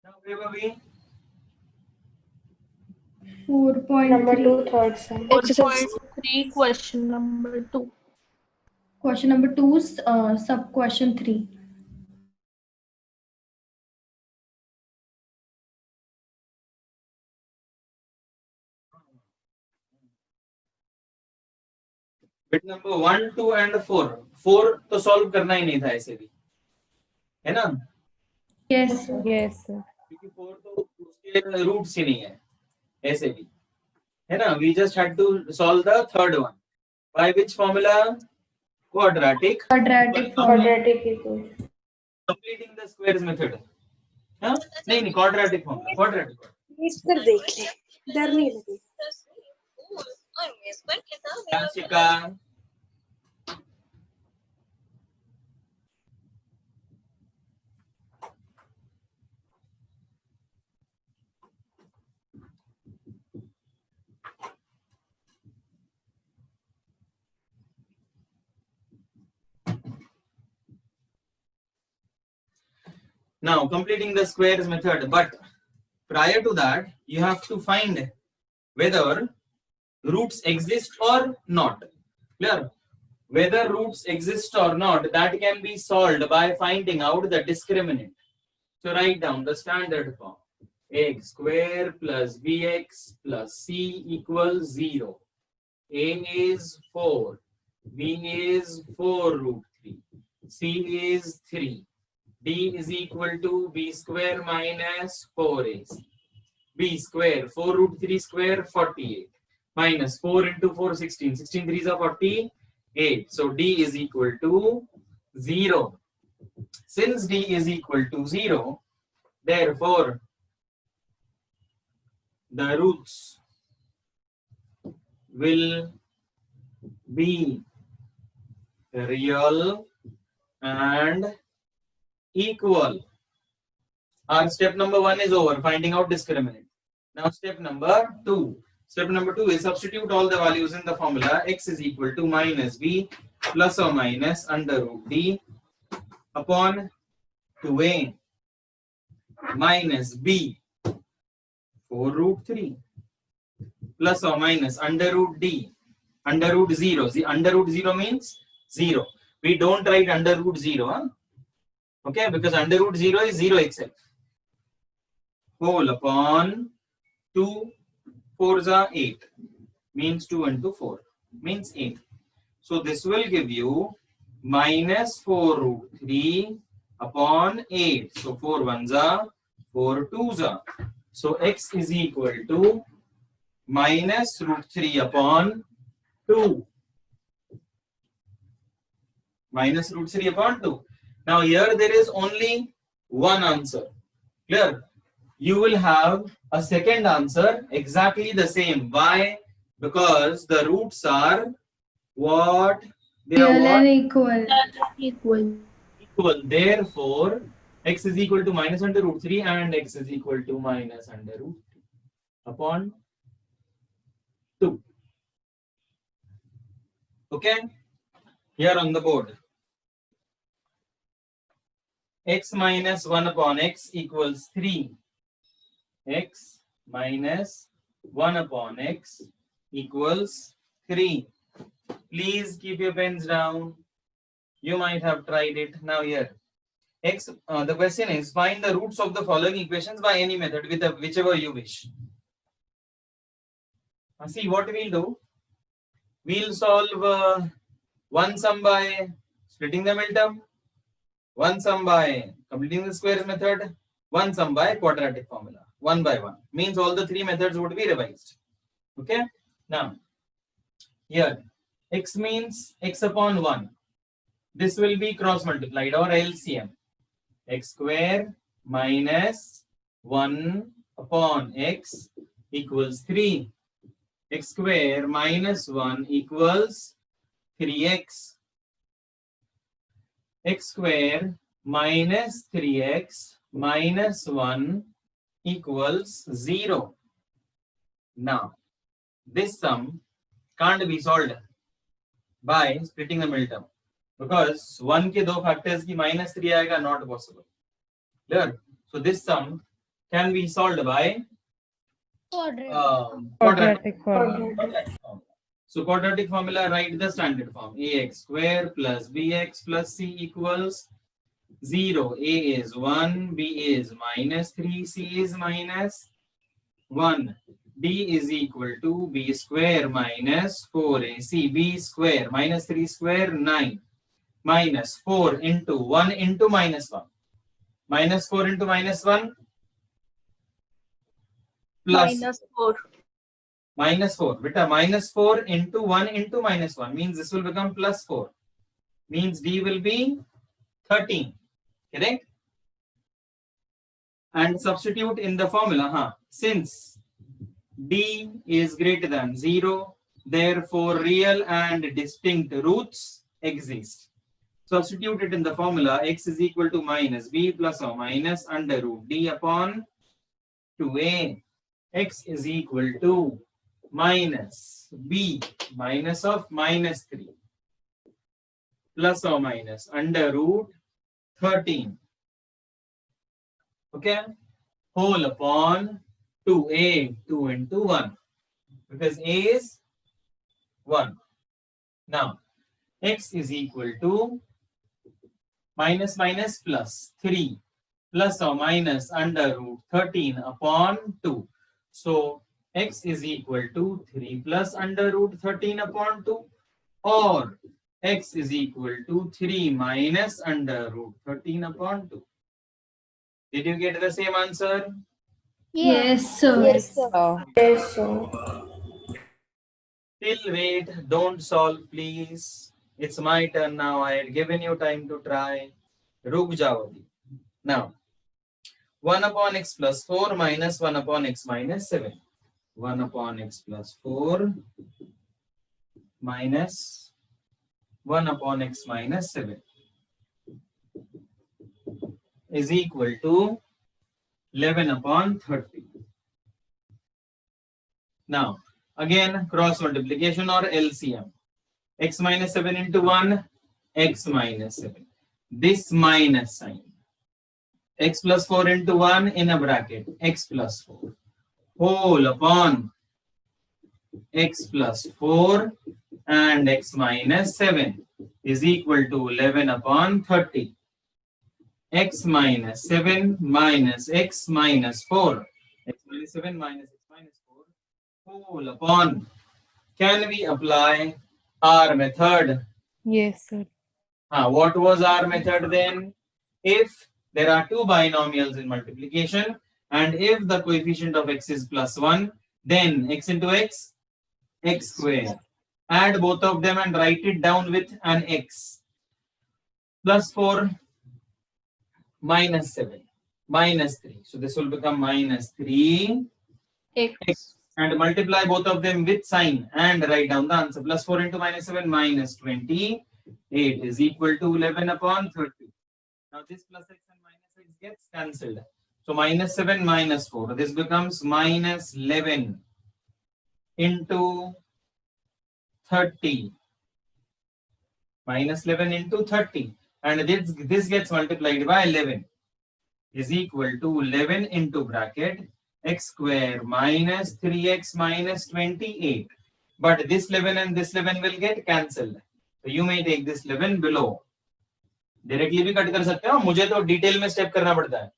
Now where were we? 4.3. Number 2, third sum. Exercise 4.3, question number 2. Question number 2, sub question 3. Bit number 1, 2 and 4. 4 तो solve करना ही नहीं था ऐसे भी, है ना? Yes. Yes, sir. क्योंकि 4 तो उसके रूट्स ही नहीं है ऐसे भी, है ना? We just had to solve the third one. By which formula? Quadratic. Quadratic equal. Completing the squares method. हाँ? नहीं quadratic formula. Quadratic. इस पर देख ले, डर नहीं लगे. Yansika. Now completing the squares method, but prior to that you have to find whether roots exist or not. Clear? Whether roots exist or not, that can be solved by finding out the discriminant. So write down the standard form. X square plus bx plus c equals 0. A is 4, b is 4 root 3, c is 3. D is equal to b square minus 4ac. B square, 4 root 3 square, 48. Minus 4 into 4, 16. 16 3s are 48. So D is equal to 0. Since D is equal to 0, therefore, the roots will be real and equal. Our step number 1 is over, finding out discriminant. Now step number 2. Step number 2 is substitute all the values in the formula. X is equal to minus b plus or minus under root d upon 2a minus b 4 root 3 plus or minus under root d under root 0. See, under root 0 means 0. We don't write under root 0. Huh? Okay, because under root 0 is 0 itself. Whole upon 2 4s are 8. Means 2 into 4. Means 8. So this will give you minus 4 root 3 upon 8. So 4 1s are 4 2s are. So x is equal to minus root 3 upon 2. Minus root 3 upon 2. Now here there is only one answer. Clear? You will have a second answer exactly the same. Why? Because the roots are what? They are Real what? and equal. Equal. Therefore, x is equal to minus under root 3 and x is equal to minus under root 3 upon 2. Okay? Here on the board. X minus 1 upon x equals 3. X minus 1 upon x equals 3. Please keep your pens down. You might have tried it. Now here, x. The question is find the roots of the following equations by any method with whichever you wish. See what we'll do. We'll solve one sum by splitting the middle term, one sum by completing the squares method, one sum by quadratic formula. One by one. Means all the three methods would be revised. Okay. Now, here, x means x upon 1. This will be cross multiplied or LCM. X square minus 1 upon x equals 3. X square minus 1 equals 3x. X square minus 3x minus 1 equals 0. Now, this sum can't be solved by splitting the middle term because 1 के दो factors की minus 3 आएगा, not possible. Clear? So this sum can be solved by quadratic. Quadratic Quadratic. So quadratic formula, write the standard form. Ax square plus bx plus c equals 0. A is 1, b is minus 3, c is minus 1. D is equal to b square minus 4ac. B square minus 3 square 9 minus 4 into 1 into minus 1. Minus 4 into minus 1 plus -4. minus 4. Beta, minus 4 into 1 into minus 1 means this will become plus 4. Means D will be 13. Correct? And substitute in the formula. Since D is greater than 0, therefore real and distinct roots exist. Substitute it in the formula. X is equal to minus b plus or minus under root d upon 2a. X is equal to minus b minus of minus 3 plus or minus under root 13. Okay? Whole upon 2a, 2 into 1. Because a is 1. Now, x is equal to minus minus plus 3 plus or minus under root 13 upon 2. So, x is equal to 3 plus under root 13 upon 2, or x is equal to 3 minus under root 13 upon 2. Did you get the same answer? Yes, sir. Yes, sir. Oh. Yes, sir. Still wait, don't solve please. It's my turn now. I had given you time to try. Ruk jao abhi. Now, 1 upon x plus 4 minus 1 upon x minus 7. 1 upon x plus 4 minus 1 upon x minus 7 is equal to 11 upon 30. Now, again, cross multiplication or LCM. X minus 7 into 1, x minus 7. This minus sign. X plus 4 into 1 in a bracket, x plus 4. Whole upon x plus 4 and x minus 7 is equal to 11 upon 30. X minus 7 minus x minus 4. X minus 7 minus x minus 4 whole upon. Can we apply our method? Yes, sir. What was our method then? If there are two binomials in multiplication and if the coefficient of x is plus 1, then x into x, x square. Add both of them and write it down with an x. Plus 4 minus 7 minus 3. So this will become minus 3 X. and multiply both of them with sign and write down the answer. Plus 4 into minus 7 minus 28 is equal to 11 upon 30. Now this plus x and minus x gets cancelled. So minus 7 minus 4. This becomes minus 11 into 30. Minus 11 into 30. And this gets multiplied by 11 is equal to 11 into bracket x square minus 3x minus 28. But this 11 and this 11 will get cancelled. So you may take this 11 below. Directly भी cut कर सकते हो, मुझे तो detail में step करना पड़ता है.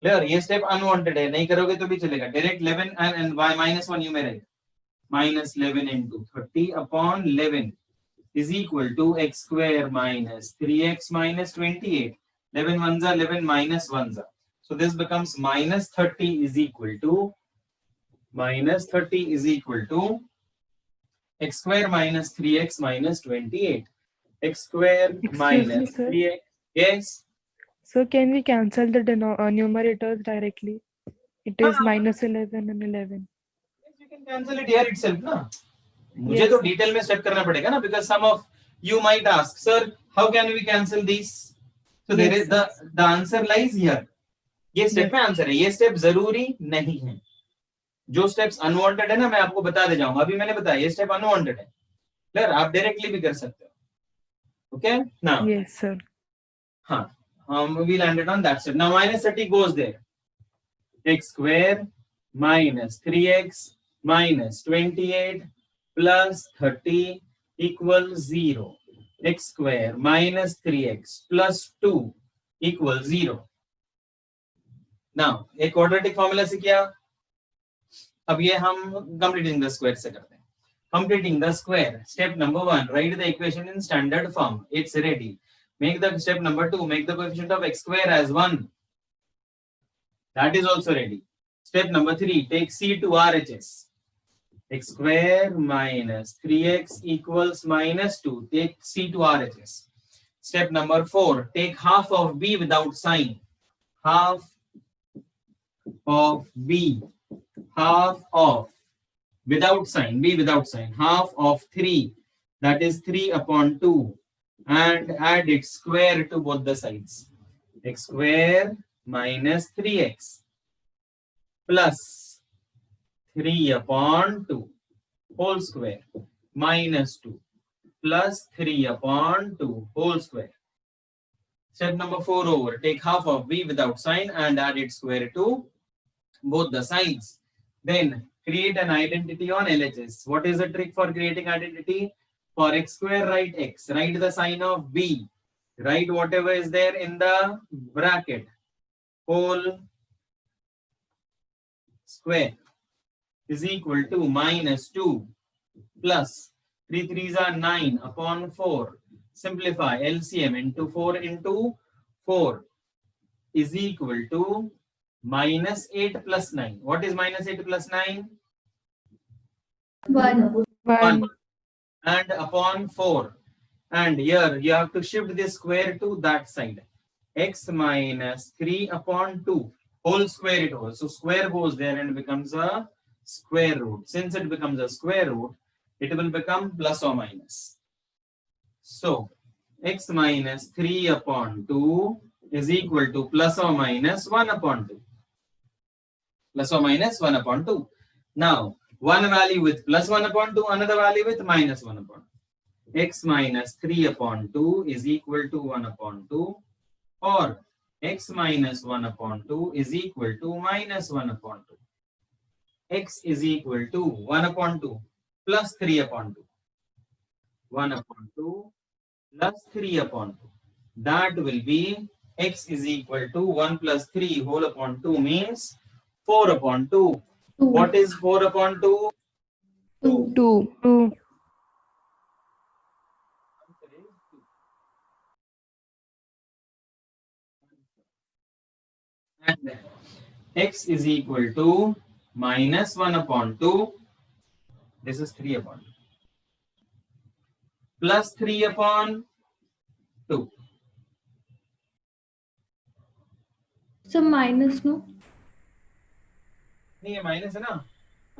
Clear? ये स्टेप अनवांटेड है, नहीं करोगे तो भी चलेगा. Direct 11 and y minus 1 you may write. Minus 11 into 30 upon 11 is equal to x square minus 3x minus 28. 11 ones are 11 minus ones are. So this becomes minus 30 is equal to x square minus 3x minus 28. X square minus 3x. Yes. So can we cancel the numerators directly? It is minus 11 and 11. Yes, you can cancel it here itself, na? मुझे Yes. तो detail में step करना पड़ेगा ना, because some of you might ask, sir, how can we cancel these? So there Yes, is the answer lies here. ये step में answer है, ये स्टेप जरूरी नहीं है. जो स्टेप्स अनवांटेड है ना, मैं आपको बता दे जाऊंगा. अभी मैंने बताया ये स्टेप अनवांटेड है. क्लियर? आप डायरेक्टली भी कर सकते हो. Okay now Yes, sir. हाँ, we landed on that step. Now minus 30 goes there. x square minus 3x minus 28 plus 30 equals 0. X square minus 3x plus 2 equals 0. Now एक quadratic formula से क्या, अब ये हम completing the square से करते हैं. Completing the square, step number 1, write the equation in standard form. It's ready. Make the step number 2, make the coefficient of x square as 1. That is also ready. Step number 3, take C to RHS. X square minus 3x equals minus 2. Take C to RHS. Step number 4, take half of b without sign. Half of b. Half of without sign. b without sign. Half of 3. That is 3 upon 2. And add its square to both the sides. X square minus 3x plus 3 upon 2 whole square minus 2 plus 3 upon 2 whole square. Step number 4 over. Take half of b without sign and add its square to both the sides. Then create an identity on LHS. What is the trick for creating identity? For x square, write x. Write the sign of b. Write whatever is there in the bracket. Whole square is equal to minus 2 plus 3 3s are 9 upon 4. Simplify LCM into 4 into 4 is equal to minus 8 plus 9. What is minus 8 plus 9? 1. 1. And upon 4. And here you have to shift this square to that side. X minus 3 upon 2 whole square it was. So square goes there and becomes a square root. Since it becomes a square root, it will become plus or minus. So x minus 3 upon 2 is equal to plus or minus 1 upon 2. Plus or minus 1 upon 2. Now one value with plus 1 upon 2, another value with minus 1 upon 2. X minus 3 upon 2 is equal to 1 upon 2, or x minus 1 upon 2 is equal to minus 1 upon 2. X is equal to 1 upon 2 plus 3 upon 2. 1 upon 2 plus 3 upon 2. That will be x is equal to 1 plus 3 whole upon 2 means 4 upon 2. 2. What is 4 upon 2? 2. 2. And then x is equal to minus 1 upon 2. This is 3 upon 2. Plus 3 upon 2. So minus, no? नहीं ये minus है ना,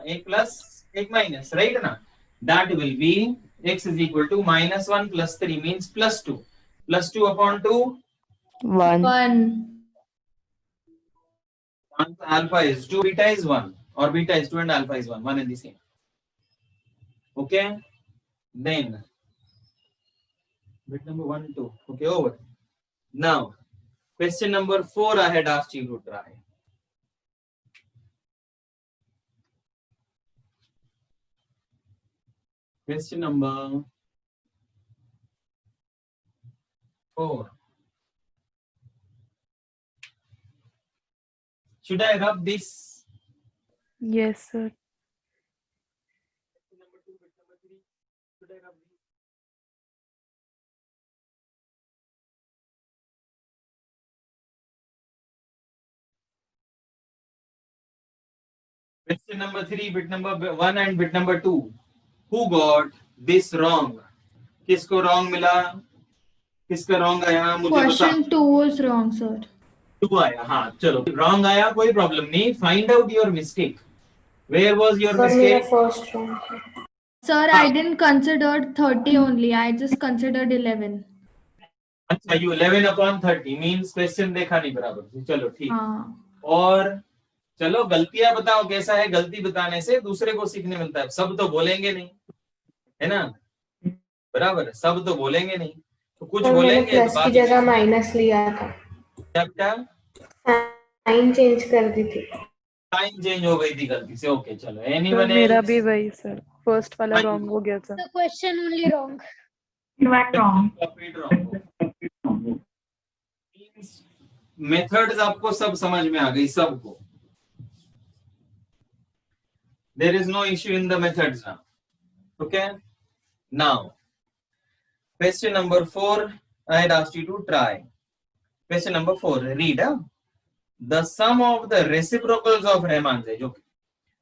एक plus एक minus, right ना. That will be x is equal to minus 1 plus 3 means plus 2. Plus 2 upon 2. 1. 1. Alpha is 2, beta is 1, or beta is 2 and alpha is 1 and the same. Okay. Then bit number 1, 2. Okay, over. Now question number 4 I had asked you to try. Question number 4. Should I rub this? Yes, sir. Question number 2, bit number 3. Should I rub this? Question number 3, bit number 1 and bit number 2. Who got this wrong? किसको wrong मिला? किसका wrong आया? मुझे बता. Question 2 was wrong, sir. 2 आया. हाँ, चलो. Wrong आया, कोई problem नहीं. Find out your mistake. Where was your Sir, मेरा mistake? first wrong. Sir, I didn't consider 30 only. I just considered 11. अच्छा, you 11 upon 30 means question देखा नहीं बराबर. चलो ठीक. हाँ. और चलो गलतियां बताओ. कैसा है गलती बताने से दूसरे को सीखने मिलता है. सब तो बोलेंगे नहीं, है ना? बराबर. सब तो बोलेंगे नहीं, तो कुछ सर, मैंने बोलेंगे. प्लस की जगह माइनस लिया था. क्या बेटा? साइन चेंज कर दी थी. टाइम चेंज हो गई थी गलती से. ओके चलो. सर एनीवन मेरा एल्स? भी वही सर, फर्स्ट वाला Fine. रॉन्ग हो गया था. The question only wrong. Complete wrong. Means methods आपको सब समझ में आ गई सबको. There is no issue in the methods now. Okay. Now, question number 4. I had asked you to try. Question number 4. Read. The sum of the reciprocals of Riemann edge. Okay.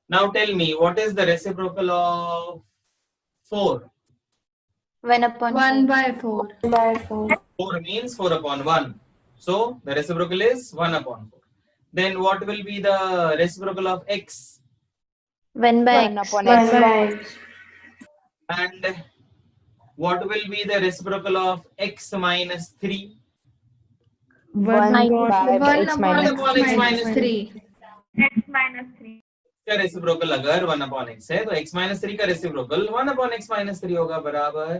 Now tell me, what is the reciprocal of 4? 1 upon 1 4. by 4. By 4. 4 means 4 upon 1. So the reciprocal is 1 upon 4. Then what will be the reciprocal of x? 1 by 1 x. upon 1 x. by x. And what will be the reciprocal of x minus 3? 1 by 1 x upon minus x 3. minus 3. का reciprocal अगर 1 upon x है तो x minus 3 का reciprocal 1 upon x minus 3 होगा बराबर.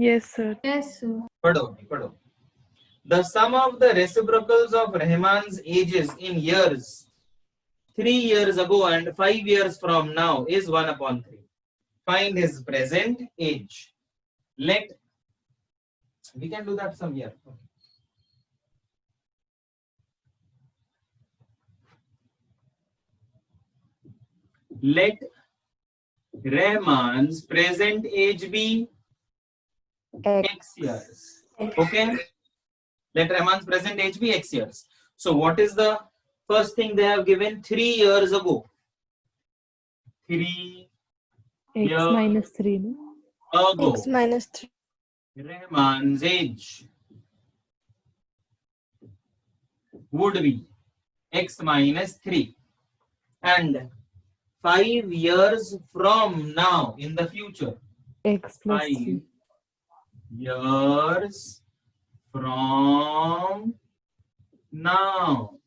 Yes sir. Yes, sir. पढ़ो. The sum of the reciprocals of Riemann's edges in years 3 years ago and 5 years from now is 1 upon 3. Find his present age. We can do that some year. Let Riemann's present age be x years. Okay. Let Riemann's present age be x years. So what is the first thing they have given? 3 years ago. 3 X Yeah. minus 3 no? ago. X minus 3. Riemann's age would be x minus 3. And 5 years from now in the future. X plus 5 3. years from now,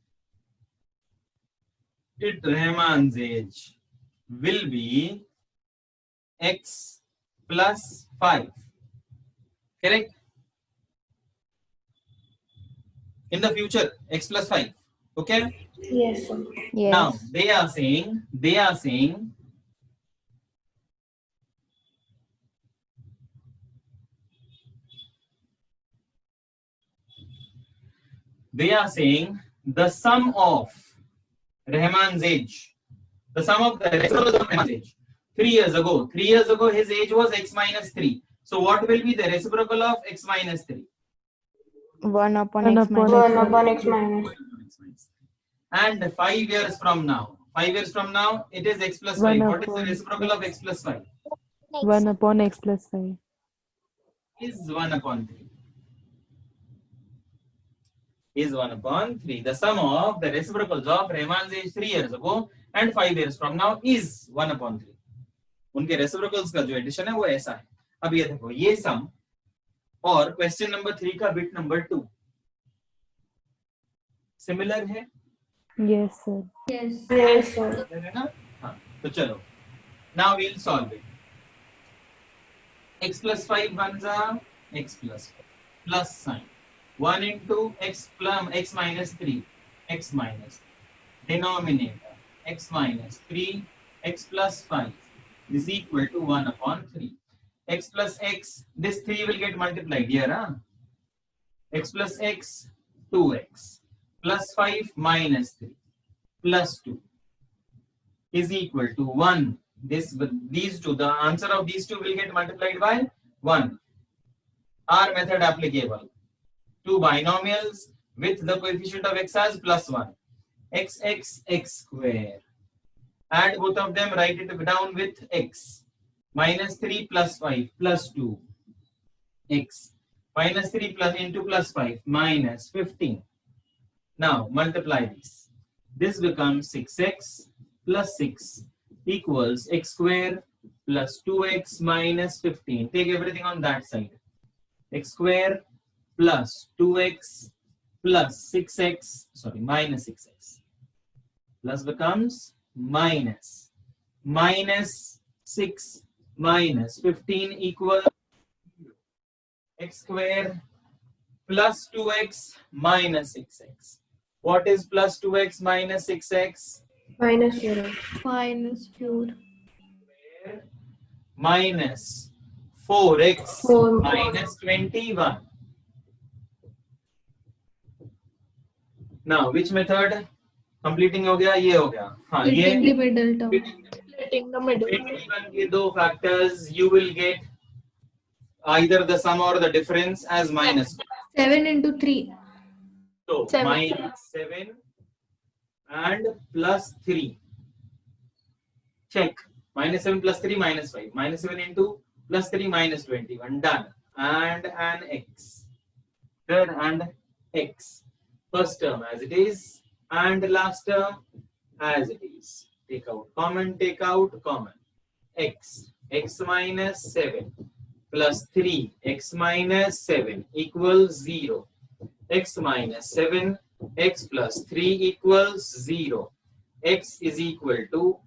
Riemann's age will be x plus 5. Correct? In the future, x plus 5. Okay? Yes, sir. Yes. Now they are saying the sum of Riemann's age, the sum of the reciprocals of Riemann's age. 3 years ago his age was x minus 3. So what will be the reciprocal of x minus 3? 1 upon 1 x upon minus 1 upon x minus. And 5 years from now, it is x plus 5. 1 What is the upon reciprocal of x plus 5? 1 upon x plus 5. Is 1 upon 3. Is 1 upon 3. The sum of the reciprocals of Riemann's age 3 years ago and 5 years from now is 1 upon 3. उनके reciprocals का जो addition है वो ऐसा है. अब ये देखो, ये सम और क्वेश्चन नंबर 3 का बिट नंबर 2 सिमिलर है. Yes sir. Yes. Yes, sir. Similar है ना? हाँ, तो चलो. Now we'll solve it. x plus 5 बन जा x plus 5 plus sign 1 into x plus x minus 3 x minus denominator x minus 3 x plus 5 is equal to 1 upon 3. X plus x, this 3 will get multiplied here. Huh? X plus x, 2x plus 5 minus 3 plus 2 is equal to 1. These two, the answer of these two will get multiplied by 1. Our method applicable. Two binomials with the coefficient of x as plus 1. X square. Add both of them, write it down with x. Minus 3 plus 5 plus 2. X. Minus 3 plus into plus 5 minus 15. Now multiply this. This becomes 6x plus 6 equals x square plus 2x minus 15. Take everything on that side. X square plus 2x plus 6x, minus 6x. Plus becomes minus 6 minus 15 equals x square plus 2x minus 6x. What is plus 2x minus 6x? -0. -4. minus 4x 4. minus 21. Now which method? Completing हो गया, ये हो गया. हाँ, Splitting the ये middle term. Splitting the middle. 21 के दो factors you will get either the sum or the difference as minus. 7 into 3. So 7. minus 7 and plus 3. Check. Minus 7 plus 3 minus 5. Minus 7 into plus 3 minus 21. Done. And an x. Third and x. First term as it is. And last term as it is. Take out common. Take out common. X. X minus 7 plus 3. X minus 7 equals 0. X minus 7. X plus 3 equals 0. X is equal to,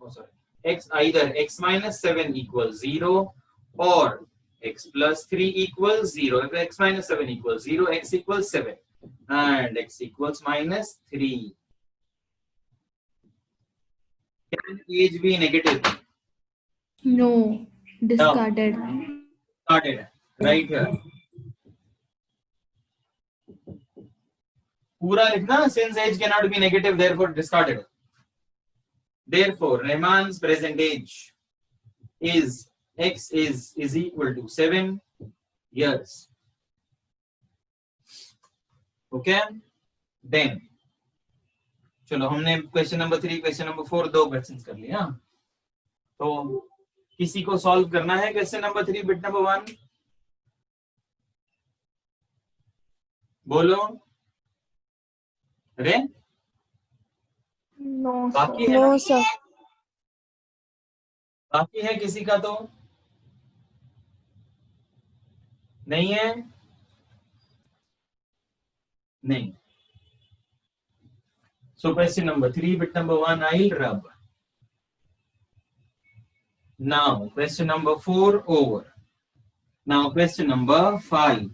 x either x minus 7 equals 0 or x plus 3 equals 0. If x minus 7 equals 0, x equals 7 and x equals minus 3. Can age be negative? No. Discarded. Started right here. पूरा लिखना, since age cannot be negative, therefore discarded. Therefore, Rehman's present age is x is equal to 7 years. Okay? Then, चलो हमने question number 3, question number 4 दो questions कर लिए. हाँ, तो किसी को सॉल्व करना है क्वेश्चन नंबर 3 बिट नंबर 1? बोलो. अरे No, बाकी sir. है ना? No, sir. बाकी है किसी का तो नहीं है? नहीं. So question number 3 bit number 1 I'll rub. Now question number 4 over. Now question number 5.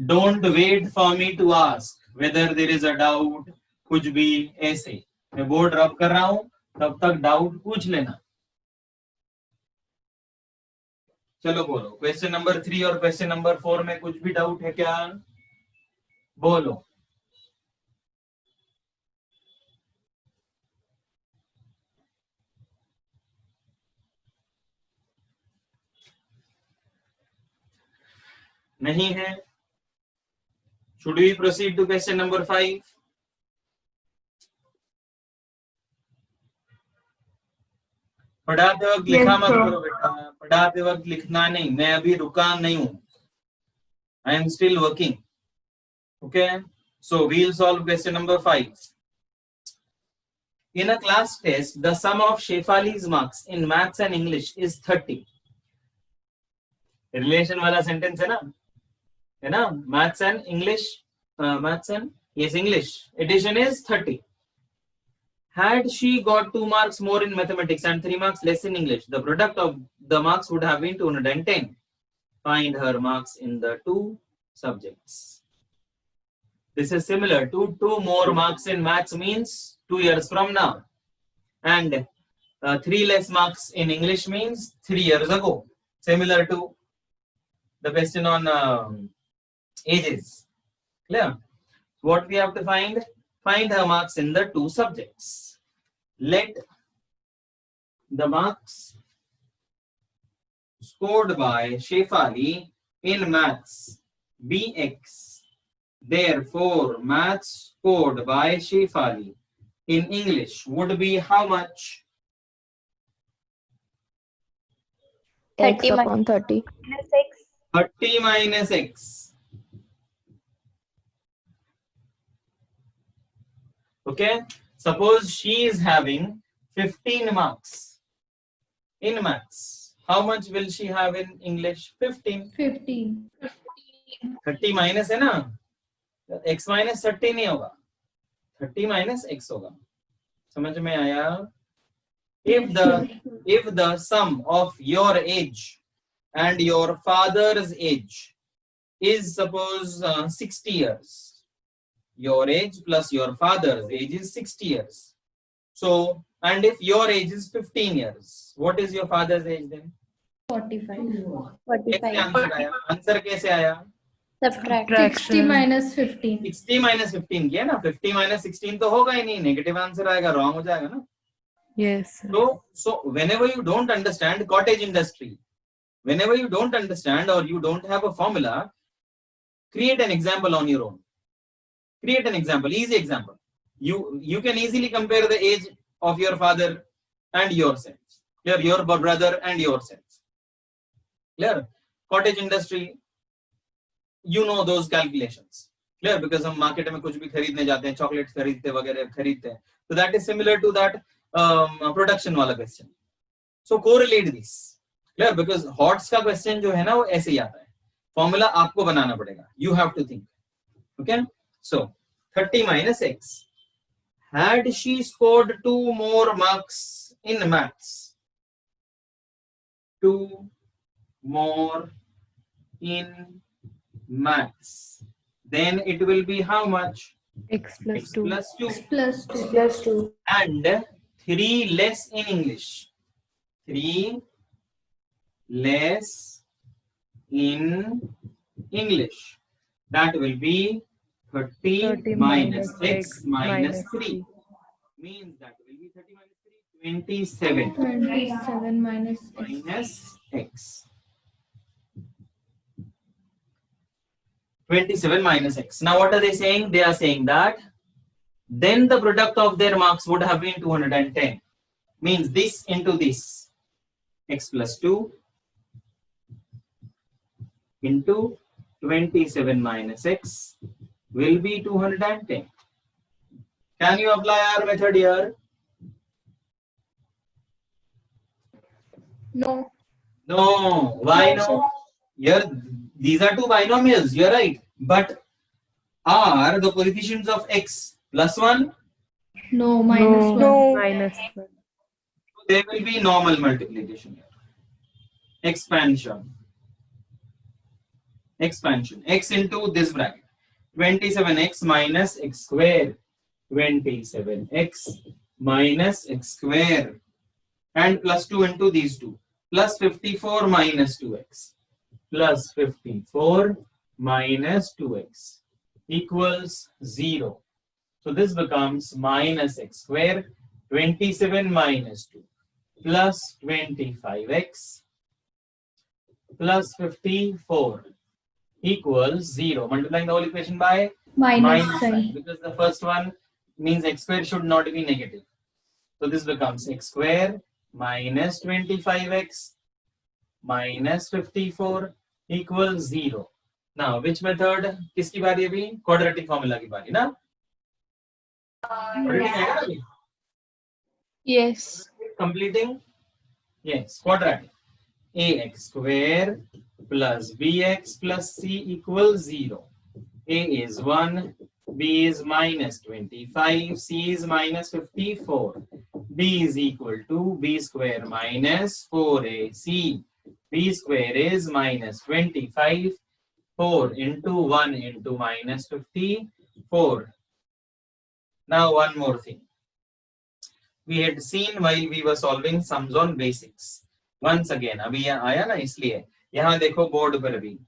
Don't wait for me to ask whether there is a doubt. कुछ भी ऐसे मैं बोर्ड रब कर रहा हूं, तब तक डाउट पूछ लेना. चलो बोलो, क्वेश्चन नंबर 3 और क्वेश्चन नंबर 4 में कुछ भी डाउट है क्या? बोलो. नहीं है? Should we proceed to question number 5? पढ़ाते वक्त लिखा मत करो बेटा, पढ़ाते वक्त लिखना नहीं. मैं अभी रुका नहीं हूं. I am still working. Okay, so we'll solve question number 5. In a class test, the sum of Shefali's marks in maths and English is 30. Relation वाला sentence है ना? Maths and English, English. Addition is 30. Had she got 2 marks more in mathematics and 3 marks less in English, the product of the marks would have been 210. Find her marks in the 2 subjects. This is similar to 2 more marks in maths means 2 years from now, and 3 less marks in English means 3 years ago. Similar to the question on ages. Clear? What we have to find? Find her marks in the 2 subjects. Let the marks scored by Shefali in maths be x. Therefore, maths scored by Shefali in English would be how much? X 30 upon 30. minus x. 30 minus x. Okay, suppose she is having 15 marks in maths. How much will she have in English? 15. 15. 30 minus है ना? x minus 30 नहीं होगा. 30 minus x होगा. समझ में आया? If the sum of your age and your father's age is suppose 60 years. Your age plus your father's age is 60 years. So, and if your age is 15 years, what is your father's age then? 45. कैसे 45. Answer आया? Answer कैसे आया? Subtract. 60 minus 15. 60 minus 15 किया ना, 50 minus 16 तो होगा ही नहीं, negative answer आएगा, रॉन्ग हो जाएगा ना. Yes. So whenever you don't understand cottage industry, whenever you don't understand or you don't have a formula, create an example on your own. Create an example, easy example. You can easily compare the age of your father and yourself. Clear? Your brother and yourself. Clear? Cottage industry, you know those calculations. Clear? Because हम market में कुछ भी खरीदने जाते हैं, chocolates खरीदते वगैरह खरीदते हैं. So that is similar to that production वाला question. So correlate this. Clear? Because HOTS का question जो है ना वो ऐसे ही आता है. Formula आपको बनाना पड़ेगा. You have to think. Okay? So 30 minus x. Had she scored 2 more marks in maths? 2 more in maths. Then it will be how much? X plus X 2. plus 2. Plus 2. Plus 2. And 3 less in English. 3 less in English. That will be 30 minus x minus 3. Means that will be 30 minus 3, 27 27 minus x. minus x. 27 minus x. Now what are they saying? They are saying that then the product of their marks would have been 210. Means this into this. X plus 2 into 27 minus x will be 210. Can you apply our method here? No. No. Why no? Here, these are two binomials. You're right. But are the coefficients of x plus 1? No, minus 1. No. Minus 1. There will be normal multiplication here. Expansion. Expansion. X into this bracket. 27x minus x square. 27x minus x square. And plus 2 into these two. Plus 54 minus 2x. Plus 54 minus 2x equals 0. So this becomes minus x square. 27 minus 2 plus 25x plus 54 equals 0. Multiplying the whole equation by Minus sign, sign. because the first one means x square should not be negative. So this becomes x square minus 25x minus 54 equals 0. Now which method? किसकी बारी अभी? Quadratic formula की बारी ना? Quadratic है ना अभी? Yes. Completing? Yes, quadratic. Ax square plus bx plus c equals 0. A is 1, b is minus 25, c is minus 54. B is equal to b square minus 4ac. B square is minus 25. 4 into 1 into minus 54. Now one more thing. We had seen while we were solving sums on basics. Once again, अभी यहाँ आया ना इसलिए यहाँ देखो board पर भी.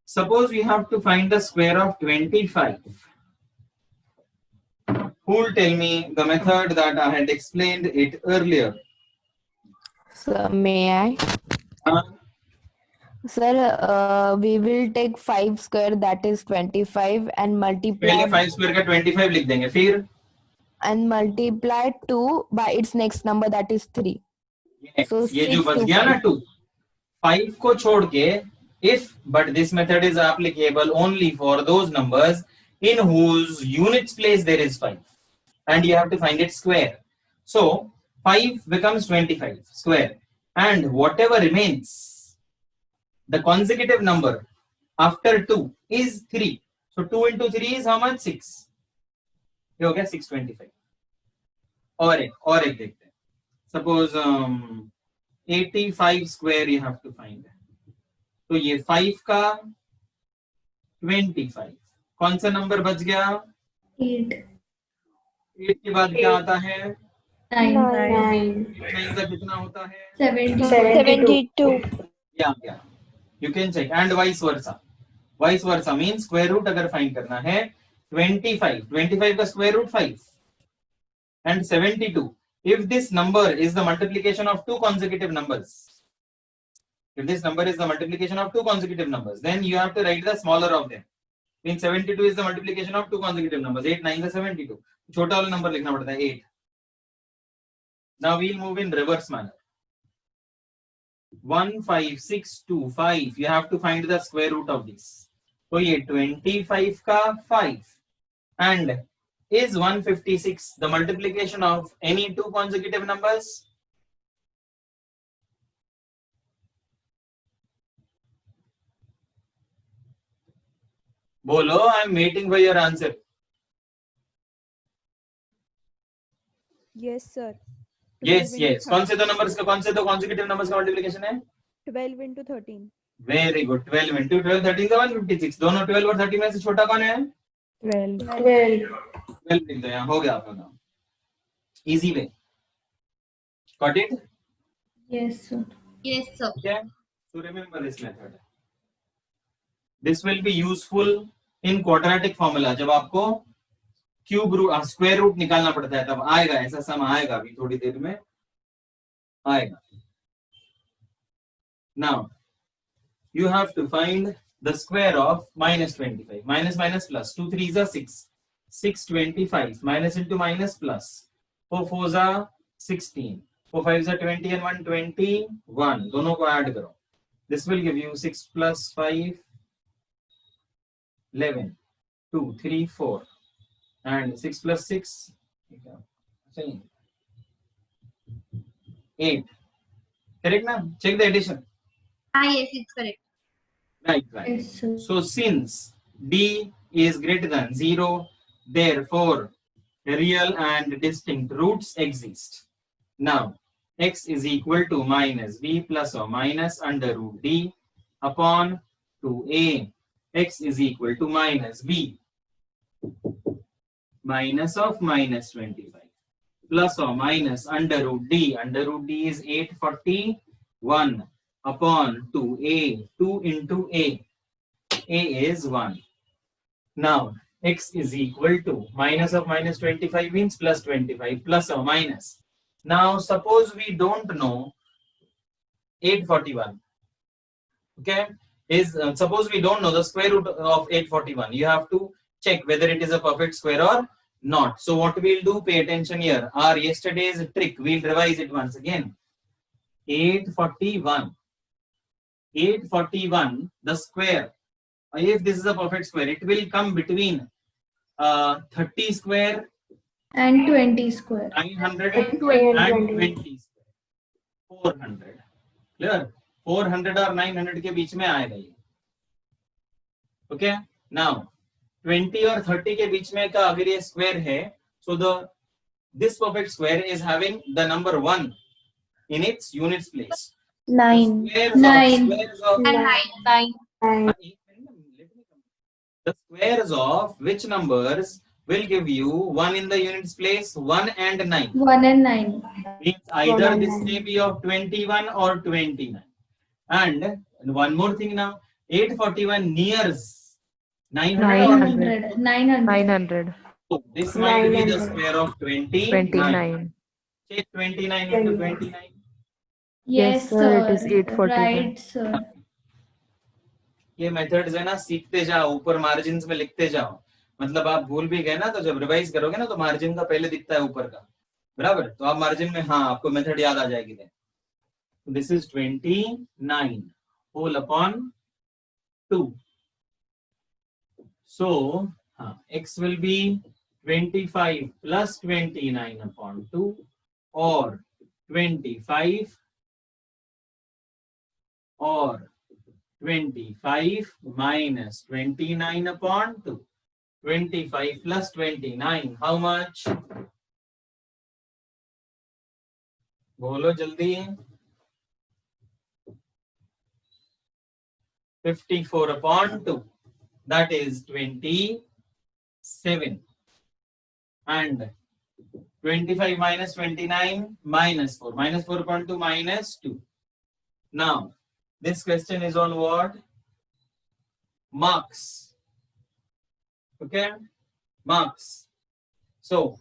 Suppose we have to find the square of 25. Who will tell me the method that I had explained it earlier? Sir, may I? Huh? Sir, we will take 5 square, that is 25, and multiply पहले 5 square का 25 लिख देंगे फिर and multiply 2 by its next number, that is 3. So ये जो 6 बच to गया ना 5. 2, 5 को छोड़ के if, but this method is applicable only for those numbers in whose units place there is 5 and you have to find its square. So 5 becomes 25 square and whatever remains, the consecutive number after 2 is 3. So 2 into 3 is how much? 6. ये हो गया 625. और एक देखते हैं. Suppose 85 square you have to find. तो ये 5 का 25। कौन सा नंबर बच गया? 8, 8 के बाद क्या आता है? 9, 9, 9 का कितना होता है? 72. 72. Yeah. You can check and vice versa. Vice versa means square root अगर फाइंड करना है 25 का square root 5 and 72. If this number is the multiplication of two consecutive numbers, then you have to write the smaller of them. Means 72 is the multiplication of two consecutive numbers. 8 9 is 72. छोटा वाला number लिखना पड़ता है 8. Now we'll move in reverse manner. 15625. You have to find the square root of this. So ये 25 का 5 and is 156 the multiplication of any two consecutive numbers? बोलो, I am waiting for your answer. Yes, sir. Yes, 12 into yes. कौन से दो consecutive numbers का multiplication है? 12 into 13. Very good. 12 into 12, 13 का 156. दोनों 12 और 13 में से छोटा कौन है? 12. 12. 12 लिख दो यहाँ, हो गया आपका काम. Easy way. Got it? Yes, sir. Yes, sir. Okay. So remember this method. This will be useful in quadratic formula. जब आपको क्यूब रूट स्क्वायर रूट निकालना पड़ता है तब आएगा, ऐसा सम आएगा अभी थोड़ी देर में आएगा. Now you have to find the square of minus 25. Minus minus plus 2 3s are 6. 625 minus into minus plus 4 4s are 16. 4 5s are 20 and 121. दोनों को ऐड करो. This will give you 6 plus 5 11 2 3 4 and 6 plus 6 8. Correct na? Check the addition. Yes, it's correct. Right. Yes, sir. So since d is greater than 0, therefore real and distinct roots exist. Now x is equal to minus b plus or minus under root d upon 2a. X is equal to minus b minus of minus 25 plus or minus under root d. Under root d is 841 upon 2a. 2 into a. A is 1. Now x is equal to minus of minus 25 means plus 25 plus or minus. Now suppose we don't know 841. Okay, suppose we don't know the square root of 841. You have to check whether it is a perfect square or not. So what we'll do, pay attention here. Our yesterday's trick, we'll revise it once again. 841. 841, the square. If this is a perfect square, it will come between 30 square And 20 square. 900 And 20 20. square 400. Clear? 400 और 900 के बीच में आएगा ये. Okay? Now 20 और 30 के बीच में का अगर ये square है, so this perfect square is having the number 1 in its units place. 9. Squares of And 9. the squares of which numbers will give you 1 in the units place? 1 and 9. 1 and 9. Means 1 either and this 9. may be of 21 or 29. And one more thing now, 841 nears 900 or 900. 900. 900. So this might be the 900. square of 29. 29. Check 29 into 29. Yes, sir, it is sir. 841. Right, sir. ये methods है ना, सीखते जाओ, ऊपर margin में लिखते जाओ. मतलब आप भूल भी गए ना तो जब रिवाइज करोगे ना तो मार्जिन का पहले दिखता है ऊपर का, बराबर. तो आप मार्जिन में हाँ आपको मेथड याद आ जाएगी. This is 29 whole upon 2. So x will be 25 plus 29 upon 2 or 25 minus 29 upon 2. 25 plus 29, how much? बोलो जल्दी. 54 upon 2. that is 27. And 25 minus 29 minus 4. Minus 4 upon 2 minus 2. Now, this question is on what? Marks. Okay? Marks. So,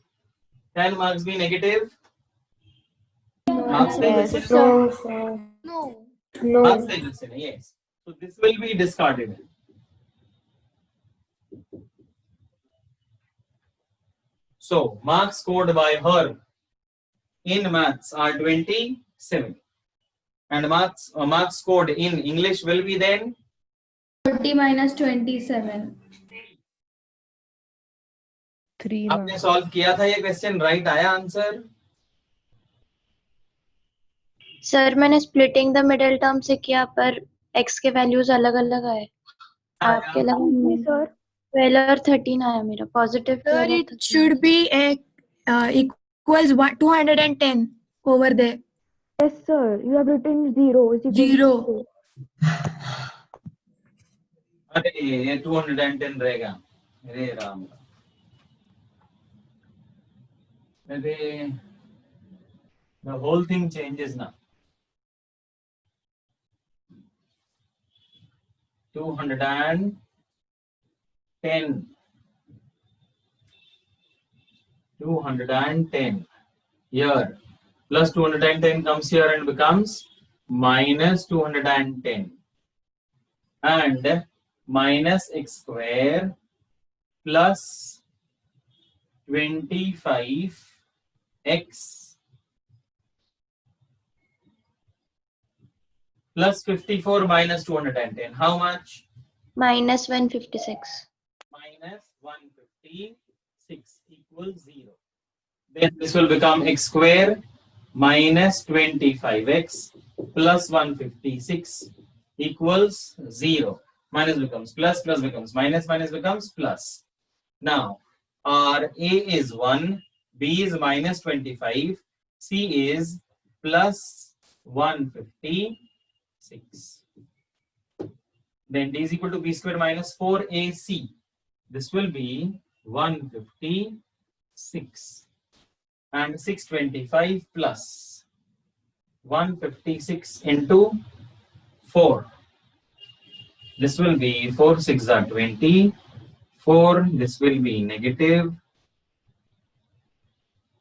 10 marks be negative. Marks Yes. negative. No, sir. No. Marks No. negative. Yes. So, this will be discarded. So, marks scored by her in maths are 27. And marks scored in English will be then 30 minus 27. 3 आपने marks. Solve किया था ये question right आया answer sir मैंने splitting the middle term से किया पर x के वैल्यूज अलग अलग आए आपके लगा सर 12 और 13 आया मेरा पॉजिटिव Sir, 12 और it 13 should be equals 210 over there. yes sir you have written 0 is equal to 0. अरे ये 210 रहेगा अरे राम अरे the whole thing changes now 210 210 here plus 210 comes here and becomes minus 210 and minus x square plus 25x plus 54 minus 210. How much? minus 156 Minus 156 equals 0. Then this will become x square minus 25x plus 156 equals 0. Minus becomes plus, plus becomes minus, minus becomes plus. Now, our A is 1, B is minus 25, C is plus 156. Then D is equal to B square minus 4AC. This will be 156. And 625 plus 156 into 4. This will be 4 6 are 20. 4, this will be negative.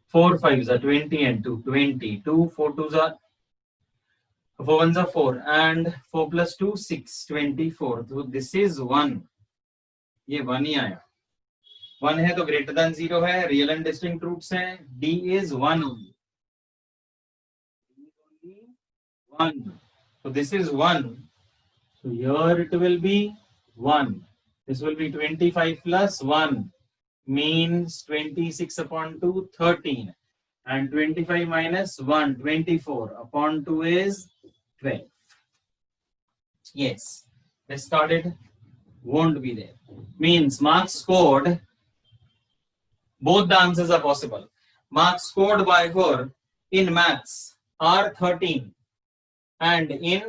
4 5s are 20 and 2 22. 4 2s are 4 1s are 4 and 4 plus 2 6 24. So this is 1. ये 1 ही आया 1 है तो greater than 0 है real and distinct roots हैं D is 1 only 1 so this is 1 so here it will be 1 this will be 25 plus 1 means 26 upon 2 13 and 25 minus 1 24 upon 2 is 12 yes discarded won't be there means marks scored both the answers are possible marks scored by her in maths are 13 and in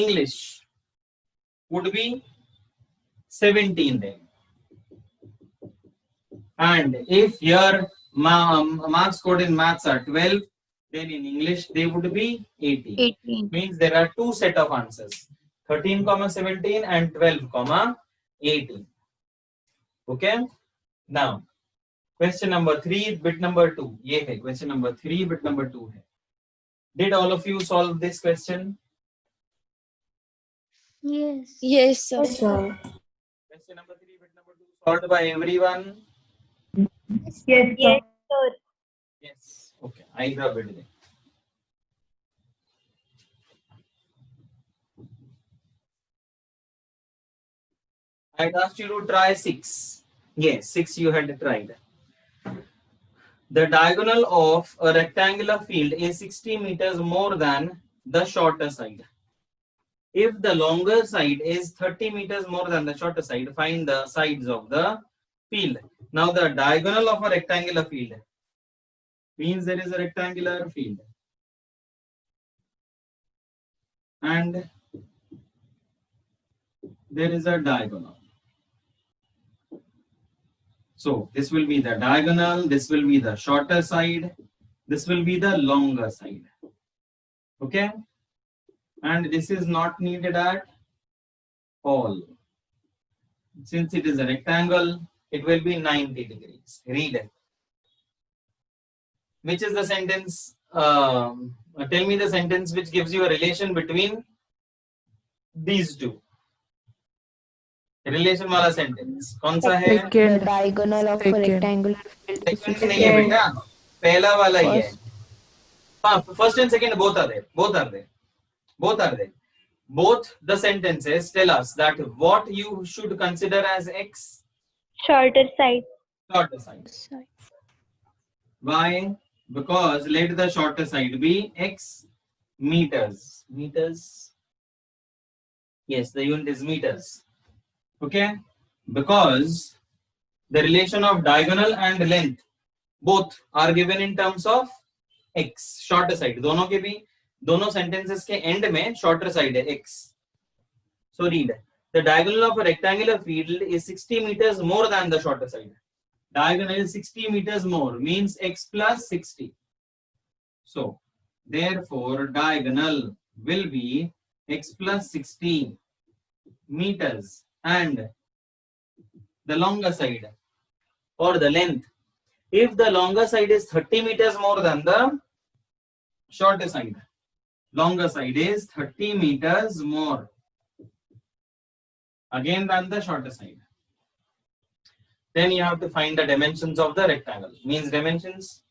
English would be 17 then and if your marks scored in maths are 12 then in English they would be 18 18 means there are two set of answers 13 comma 17 and 12 comma 18 okay now question number 3 bit number 2 ये है question number 3 bit number 2 है did all of you solve this question Yes. yes sir Yes, sir. question number 3 bit number 2 solved by everyone Yes, sir. yes okay I grab it then I had asked you to try 6 yes 6 you had tried the diagonal of a rectangular field is 60 meters more than the shorter side. If the longer side is 30 meters more than the shorter side, find the sides of the field. Now the diagonal of a rectangular field means there is a rectangular field. And there is a diagonal. So this will be the diagonal, this will be the shorter side, this will be the longer side. Okay? And this is not needed at all. Since it is a rectangle, it will be 90 degrees. Read it. Which is the sentence? Tell me the sentence which gives you a relation between these two. Relation वाला sentence कौन सा है? The Second. diagonal of a Second. rectangular field is Second नहीं है बेटा, पहला वाला ही है. First. First and second both are there. Both are there. Both are there. Both the sentences tell us that what you should consider as x. Shorter side. Shorter side. Why? Because let the shorter side be x meters. Meters. Yes, the unit is meters. Okay? Because the relation of diagonal and length both are given in terms of x. Shorter side. दोनों के भी दोनों sentences के end में shorter side है x. So read. The diagonal of a rectangular field is 60 meters more than the shorter side. Diagonal is 60 meters more means x plus 60. So therefore diagonal will be x plus 60 meters and the longer side or the length. If the longer side is 30 meters more than the shorter side, longer side is 30 meters more again than the shorter side. Then you have to find the dimensions of the rectangle. Means dimensions.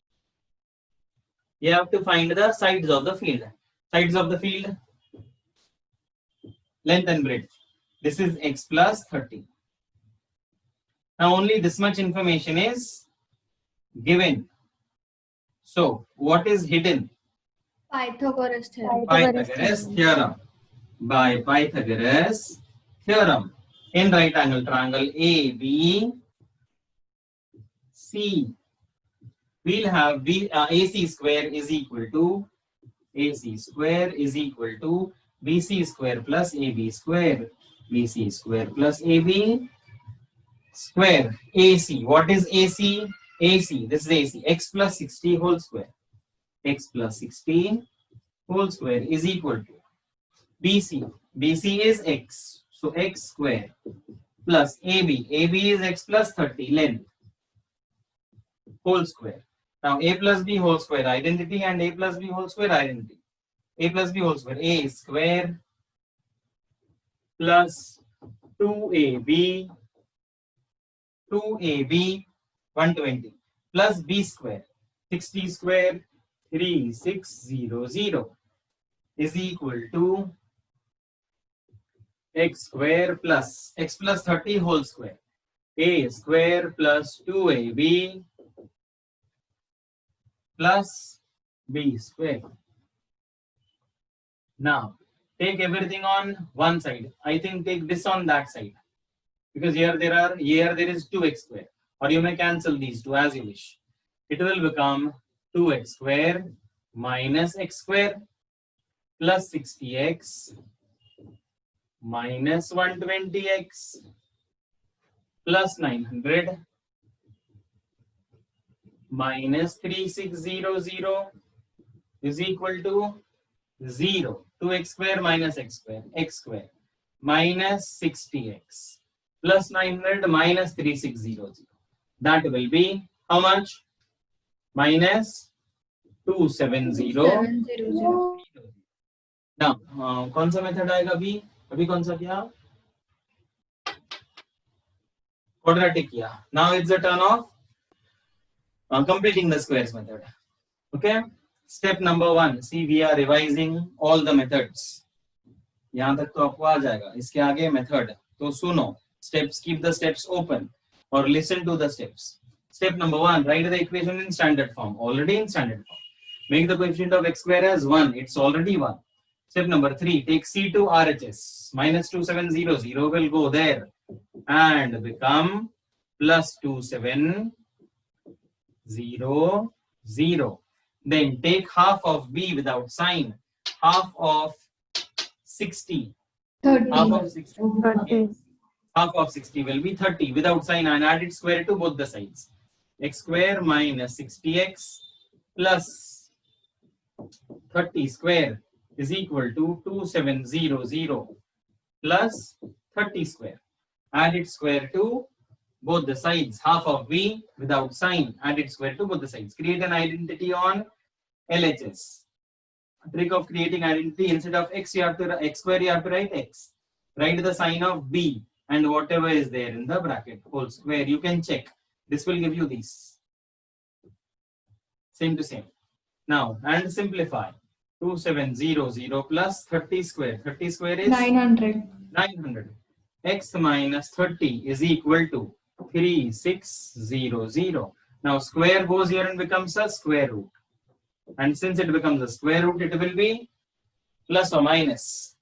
You have to find the sides of the field. Sides of the field. Length and breadth. This is x plus 30. Now only this much information is given. So what is hidden? Pythagoras theorem. Pythagoras theorem. By Pythagoras theorem. In right angle triangle ABC, we'll have AC square is equal to BC square plus AB square. BC square plus AB square. AC. What is AC? AC. This is AC. X plus 60 whole square. X plus 60 whole square is equal to BC. BC is X. So X square plus AB. AB is X plus 30 length whole square. Now A plus B whole square identity and A plus B whole square identity. A plus B whole square. A square plus 2AB 120 plus B square 60 square 3600 is equal to x square plus x plus 30 whole square. A square plus 2AB plus B square. Now take everything on one side. I think take this on that side. Because here there is 2x square. Or you may cancel these two as you wish. It will become 2x square minus x square plus 60x minus 120x plus 900 minus 3600 is equal to 0. 2x square minus x square minus 60x plus 900 minus 3600. That will be how much? Minus 270. 700. Now, कौन सा method आएगा अभी? अभी कौन सा किया? Quadratic किया. Now it's the turn of completing the squares method. Okay. Step number 1. See, we are revising all the methods. यहाँ तक तो आपको आ जाएगा. इसके आगे method. तो सुनो. Steps. Keep the steps open or listen to the steps. Step number 1. Write the equation in standard form. Already in standard form. Make the coefficient of x square as 1. It's already 1. Step number 3. Take C to RHS. Minus 2700 will go there and become plus 2700. Then take half of B without sign. Half of 60 30. Half of 60. 30. Yes. Half of 60 will be 30 without sign and add its square to both the sides. X square minus 60x plus 30 square is equal to 2700 plus 30 square. Add its square to both the sides. Half of b without sign. Add its square to both the sides. Create an identity on LHS. A trick of creating identity, instead of x, you have to x square, you have to write x. Write the sign of b and whatever is there in the bracket, whole square. You can check. This will give you these. Same to same. Now, and simplify. 2700 plus 30 square. 30 square is 900. 900. X minus 30 is equal to 3600. Now, square goes here and becomes a square root. And since it becomes a square root, it will be plus or minus.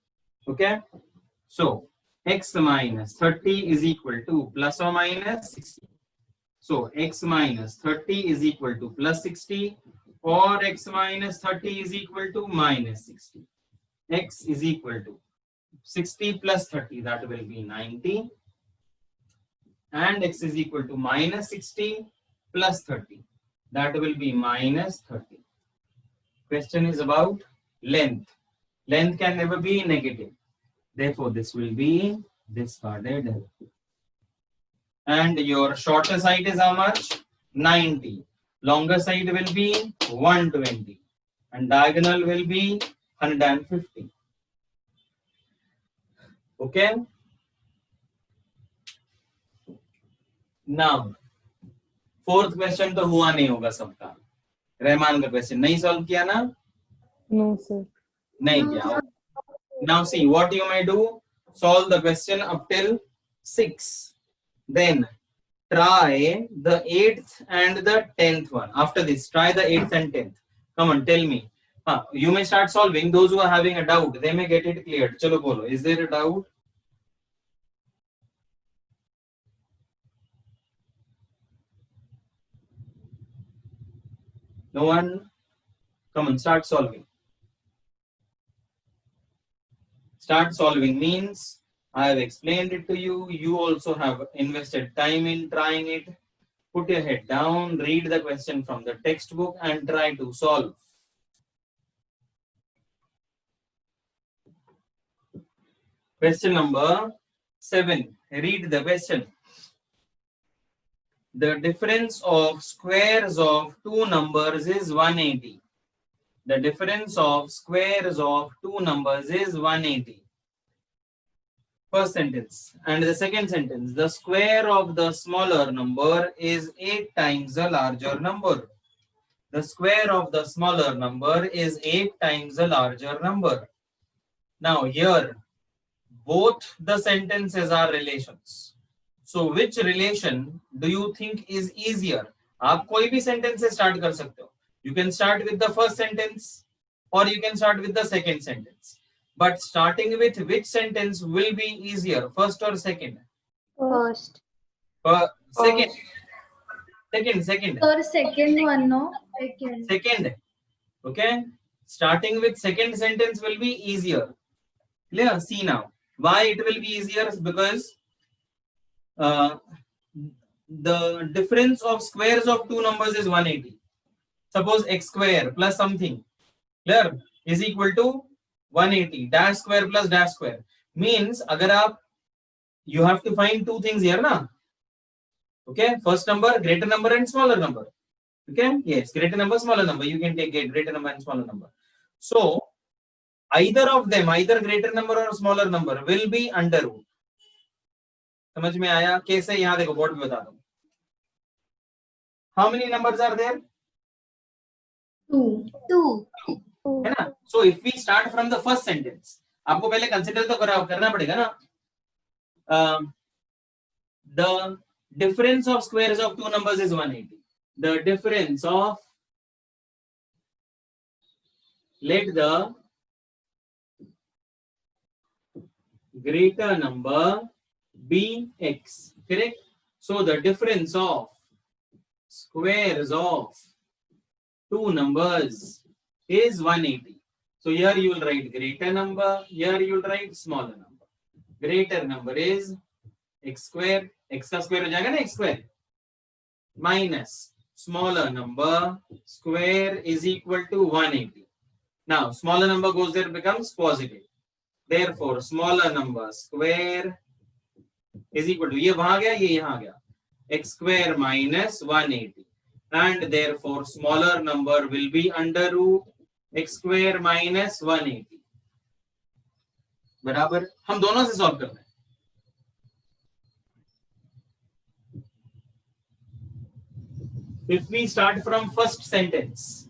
Okay. So, x minus 30 is equal to plus or minus 60. So, x minus 30 is equal to plus 60, or x minus 30 is equal to minus 60. X is equal to 60 plus 30, that will be 90. And x is equal to minus 60 plus 30, that will be minus 30. Question is about length. Length can never be negative. Therefore, this will be discarded. And your shorter side is how much? 90. Longer side will be 120. And diagonal will be 150. Okay. Now, fourth question तो हुआ नहीं होगा सबका. रहमान का question नहीं solve किया ना? No, sir. नहीं किया. Now see what you may do. Solve the question up till 6. Then try the 8th and the 10th one. After this, try the 8th and 10th. Come on, tell me. You may start solving. Those who are having a doubt, they may get it cleared. Chalo bolo. Is there a doubt? No one? Come on, start solving. Start solving means I have explained it to you. You also have invested time in trying it. Put your head down, read the question from the textbook and try to solve. Question number 7. Read the question. The difference of squares of two numbers is 180. The difference of squares of two numbers is 180. First sentence. And the second sentence. The square of the smaller number is 8 times the larger number. The square of the smaller number is 8 times the larger number. Now here, both the sentences are relations. So which relation do you think is easier? आप कोई भी sentence से start कर सकते हो. You can start with the first sentence or you can start with the second sentence. But starting with which sentence will be easier, first or second? First. Second. Second. Sir, second one, no? Second. Okay. Starting with second sentence will be easier. Clear? See now. Why it will be easier? Because the difference of squares of two numbers is 180. Suppose x square plus something, clear, is equal to 180. Dash square plus dash square means agar aap, you have to find two things here, na? Okay, first number, greater number and smaller number. Okay, yes, greater number, smaller number. You can take greater number and smaller number. So either of them, either greater number or smaller number, will be under root. समझ में आया? कैसे? यहाँ देखो board पे बता दूं. How many numbers are there? 2. है ना? So if we start from the first sentence, आपको पहले consider तो करना पड़ेगा ना. The difference of squares of two numbers is 180. The difference of, let the greater number be x, correct? So the difference of squares of two numbers is 180. So here you will write greater number, here you will write smaller number. greater number is x square, x का square हो जाएगा ना x square, minus smaller number square is equal to 180. Now smaller number goes there, becomes positive. Therefore smaller number square is equal to, ये वहां गया, ये यहाँ गया, x square minus 180, and therefore smaller number will be under root x square minus 180. बराबर, हम दोनों से सॉल्व करना है. If we start from first sentence,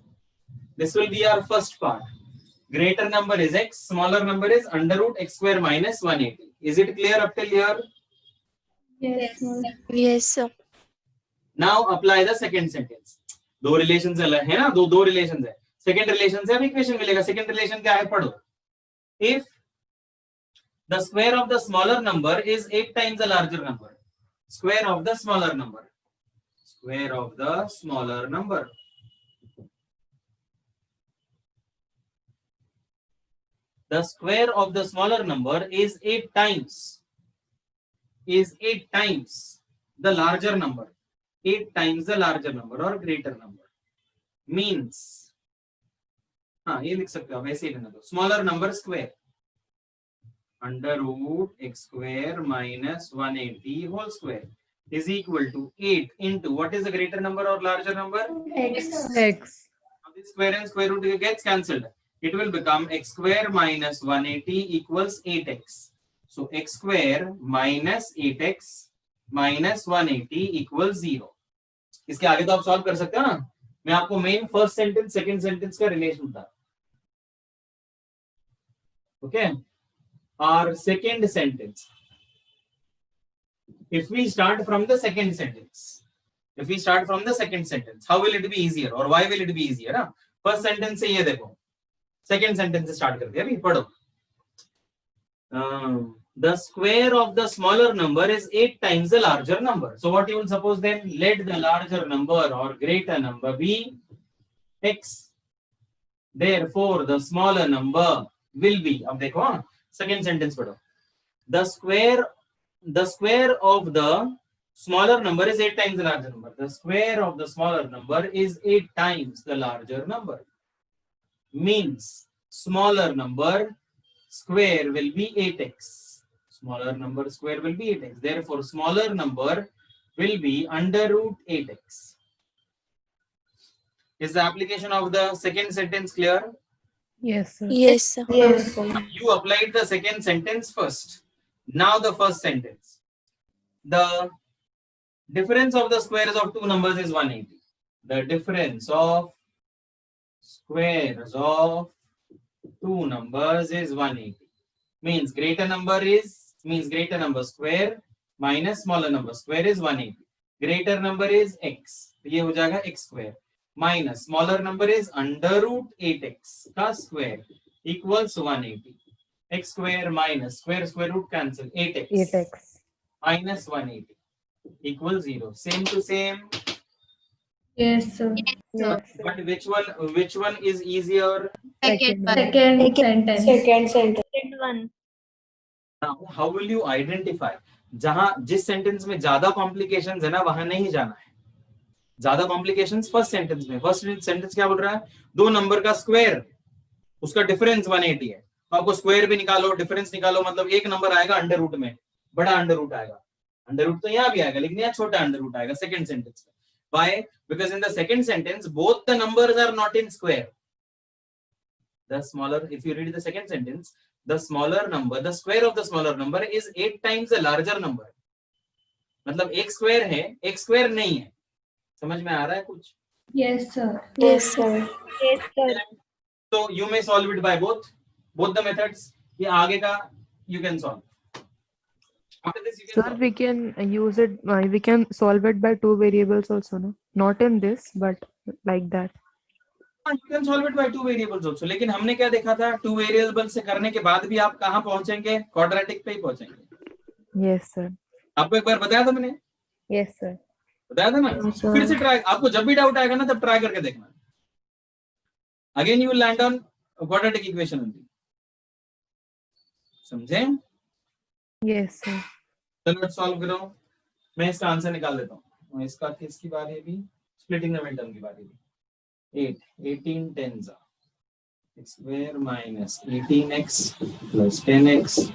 this will be our first part. Greater number is x, smaller number is under root x square minus 180. Is it clear up till here? Yes, sir. Yes, sir. Now apply the second sentence. दो relations है ना, दो relations है. Second relation से हमें equation मिलेगा. Second relation क्या है, पढ़ो. If the square of the smaller number is 8 times the larger number, square of the smaller number, square of the smaller number, the square of the smaller number is 8 times the larger number, 8 times the larger number or greater number, means, हाँ ये लिख सकते हो आप, ऐसे ही रहने दो. Smaller number square under root x square minus 180 whole square is equal to 8 into what is the greater number or larger number? X. X. Now this square and square root gets cancelled. It will become x square minus 180 equals 8x. So x square minus 8x minus 180 equals 0. इसके आगे तो आप solve कर सकते हो ना. मैं आपको main first sentence second sentence का रिलेशन बता. Okay, our second sentence. If we start from the second sentence, how will it be easier or why will it be easier? ना फर्स्ट सेंटेंस से ये देखो, सेकंड सेंटेंस से start करते हैं. अभी पढ़ो. The square of the smaller number is 8 times the larger number. So what you will suppose then? Let the larger number or greater number be x. Therefore the smaller number will be, अब देखो second sentence पढ़ो. The square of the smaller number is 8 times the larger number. The square of the smaller number is 8 times the larger number. Means smaller number square will be 8x. Smaller number square will be 8x. Therefore smaller number will be under root 8x. Is the application of the second sentence clear? Yes, sir. Yes, sir. Yes, sir. You applied the second sentence first. Now the first sentence. The difference of the squares of two numbers is 180. The difference of squares of two numbers is 180. Means greater number square minus smaller number square is 180. Greater number is x. ये हो जाएगा x square minus smaller number is under root 8x का square equals 180. X square minus square root cancel 8x minus 180 equals 0. Same to same. Yes, sir. Yes, sir. But which one is easier? Second one. Second sentence. Second sentence. Now how will you identify? जहां जिस sentence में ज्यादा complications है ना, वहां नहीं जाना है. ज्यादा कॉम्प्लिकेशंस फर्स्ट सेंटेंस में. फर्स्ट सेंटेंस क्या बोल रहा है? दो नंबर का स्क्वायर, उसका डिफरेंस 180 है. आपको स्क्वायर भी निकालो, डिफरेंस निकालो, मतलब एक नंबर आएगा अंडर रूट में, बड़ा अंडर रूट आएगा. अंडर रूट तो यहाँ भी आएगा, लेकिन यहाँ छोटा अंडर रूट आएगा सेकंड सेंटेंस में. Why? Because in the second sentence both the numbers are not in square. The smaller, if you read the second sentence, the smaller number, the square of the smaller number is 8 times the larger number. मतलब एक square है, एक square नहीं है. समझ में आ रहा है कुछ? Yes, sir. Yes, sir. So you may solve it by both the methods. ये आगे का you can solve. After this you can Sir, solve. we can use it. We can solve it by two variables also, no? Not in this, but like that. You can solve it by two variables also. लेकिन हमने क्या देखा था? Two variables से करने के बाद भी आप कहाँ पहुंचेंगे? Quadratic पे ही पहुंचेंगे. Yes, sir. आपको एक बार बताया था मैंने? Yes, sir. बताया था ना? फिर से ट्राई, आपको जब भी डाउट आएगा ना तब ट्राई करके देखना. Again you will land on quadratic equation only. समझे? Yes, sir. चलो सॉल्व करो, मैं इसका आंसर निकाल देता हूँ। इसका किसकी बारी है अभी? स्प्लिटिंग द मिडटर्म की बारी है। 8 18 10 x square minus 18x plus 10x